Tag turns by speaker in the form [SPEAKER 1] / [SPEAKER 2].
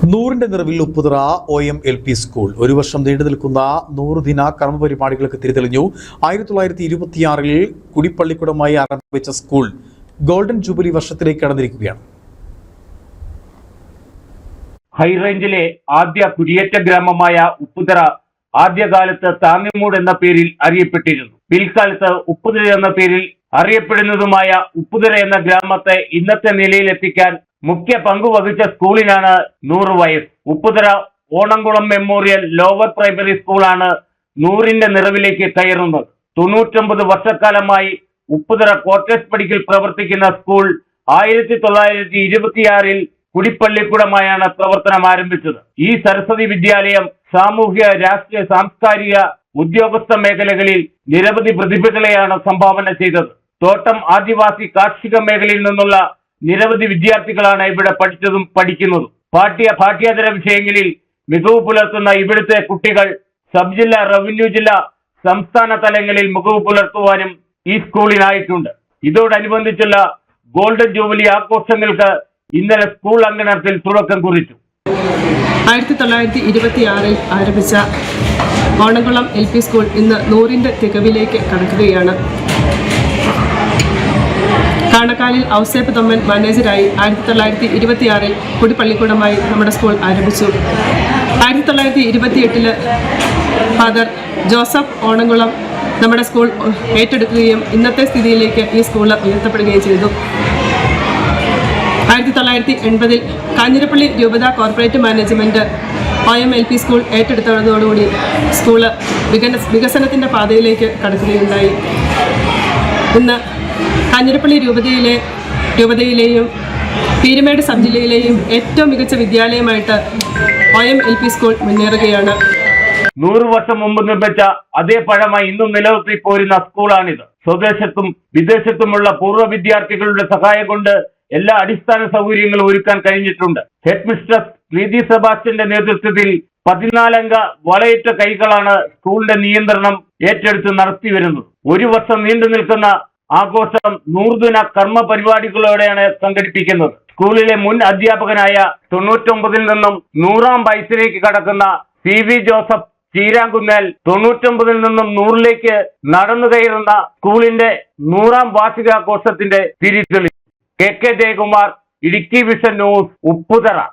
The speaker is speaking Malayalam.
[SPEAKER 1] നൂറിന്റെ നിറവിൽ ഉപ്പുതറ OM-LP സ്കൂൾ ഒരു വർഷം നീണ്ടു നിൽക്കുന്ന 100 ദിന കർമ്മപരിപാടികൾക്ക് തിരിതെളിഞ്ഞു. 1926 കുടിപ്പള്ളിക്കുടമായി ആരംഭിച്ച സ്കൂൾ ഗോൾഡൻ ജൂബിലി വർഷത്തിലേക്ക് കടന്നിരിക്കുകയാണ്.
[SPEAKER 2] ഹൈറേഞ്ചിലെ ആദ്യ കുടിയേറ്റ ഗ്രാമമായ ഉപ്പുതറ ആദ്യകാലത്ത് താന്നിമൂട് എന്ന പേരിൽ അറിയപ്പെട്ടിരുന്നു. പിൽക്കാലത്ത് ഉപ്പുതറ എന്ന പേരിൽ അറിയപ്പെടുന്നതുമായ ഉപ്പുതറ എന്ന ഗ്രാമത്തെ ഇന്നത്തെ നിലയിലെത്തിക്കാൻ മുഖ്യ പങ്കുവഹിച്ച സ്കൂളിനാണ് 100 വയസ്സ്. Upputhara Onamkulam memorial lower primary സ്കൂളാണ് 100ന്റെ നിറവിലേക്ക് കയറുന്നത്. 99 വർഷക്കാലമായി ഉപ്പുതറ ക്വാർട്ടേഴ്സ് പടിക്കൽ പ്രവർത്തിക്കുന്ന സ്കൂൾ 1926 കുടിപ്പള്ളിക്കുടമായാണ് പ്രവർത്തനം ആരംഭിച്ചത്. ഈ സരസ്വതി വിദ്യാലയം സാമൂഹ്യ, രാഷ്ട്രീയ, സാംസ്കാരിക, ഉദ്യോഗസ്ഥ മേഖലകളിൽ നിരവധി പ്രതിഭകളെയാണ് സംഭാവന ചെയ്തത്. തോട്ടം, ആദിവാസി, കാർഷിക മേഖലയിൽ നിന്നുള്ള നിരവധി വിദ്യാർത്ഥികളാണ് ഇവിടെ പഠിച്ചതും പഠിക്കുന്നതും. പാഠ്യേതര വിഷയങ്ങളിൽ മികവ് പുലർത്തുന്ന ഇവിടുത്തെ കുട്ടികൾ സബ് ജില്ല, റവന്യൂ ജില്ല, സംസ്ഥാന തലങ്ങളിൽ മികവ് പുലർത്തുവാനും ഈ സ്കൂളിനായിട്ടുണ്ട്. ഇതോടനുബന്ധിച്ചുള്ള ഗോൾഡൻ ജൂബിലി ആഘോഷങ്ങൾക്ക് ഇന്നലെ സ്കൂൾ അങ്കണത്തിൽ തുടക്കം കുറിച്ചു.
[SPEAKER 3] 1926 ആരംഭിച്ച ഓണംകുളം LP സ്കൂൾ ഇന്ന് 100ന്റെ തികവിലേക്ക് കടക്കുകയാണ്. കാണക്കാലിൽ ഔസേപ്പ് തൊമ്മൻ മാനേജരായി 1926 കുടിപ്പള്ളിക്കുടമായി നമ്മുടെ സ്കൂൾ ആരംഭിച്ചു. 1928 ഫാദർ ജോസഫ് ഓണംകുളം നമ്മുടെ സ്കൂൾ ഏറ്റെടുക്കുകയും ഇന്നത്തെ സ്ഥിതിയിലേക്ക് ഈ സ്കൂൾ ഉയർത്തപ്പെടുകയും ചെയ്തു. 1980 കാഞ്ഞിരപ്പള്ളി രൂപത കോർപ്പറേറ്റ് മാനേജ്മെൻറ്റ് OM-LP സ്കൂൾ ഏറ്റെടുത്തതോടുകൂടി സ്കൂള് വികസനത്തിൻ്റെ പാതയിലേക്ക് കടക്കുകയുണ്ടായി. ഇന്ന് കാഞ്ഞിരപ്പള്ളി രൂപതയിലെയും പീരുമേട് സബ് ജില്ലയിലെയും ഏറ്റവും മികച്ച വിദ്യാലയമായിട്ട് OM-LP സ്കൂൾ മുന്നേറുകയാണ്.
[SPEAKER 2] 100 വർഷം മുമ്പ് നിർമ്മിച്ച അതേ പഴമായി ഇന്നും നിലനിർത്തി പോരുന്ന സ്കൂളാണിത്. സ്വദേശത്തും വിദേശത്തുമുള്ള പൂർവ്വ വിദ്യാർത്ഥികളുടെ സഹായം കൊണ്ട് എല്ലാ അടിസ്ഥാന സൗകര്യങ്ങളും ഒരുക്കാൻ കഴിഞ്ഞിട്ടുണ്ട്. ഹെഡ് മിസ്ട്രസ് പ്രീതി സെബാസ്റ്റ്യന്റെ നേതൃത്വത്തിൽ 14 അംഗ വളയറ്റ കൈകളാണ് സ്കൂളിന്റെ നിയന്ത്രണം ഏറ്റെടുത്ത് നടത്തി വരുന്നത്. ഒരു വർഷം നീണ്ടു നിൽക്കുന്ന ആഘോഷം 100 ദിന കർമ്മ പരിപാടികളോടെയാണ് സംഘടിപ്പിക്കുന്നത്. സ്കൂളിലെ മുൻ അധ്യാപകനായ 99 നിന്നും 100ാം വയസ്സിലേക്ക് കടക്കുന്ന CV ജോസഫ് ചീരാങ്കുന്നേൽ 99 നിന്നും 100ലേക്ക് നടന്നു കയറുന്ന സ്കൂളിന്റെ 100ാം വാർഷികാഘോഷത്തിന്റെ തിരിതെളി. KK Jayakumar, Idukki vision news, Upputhara.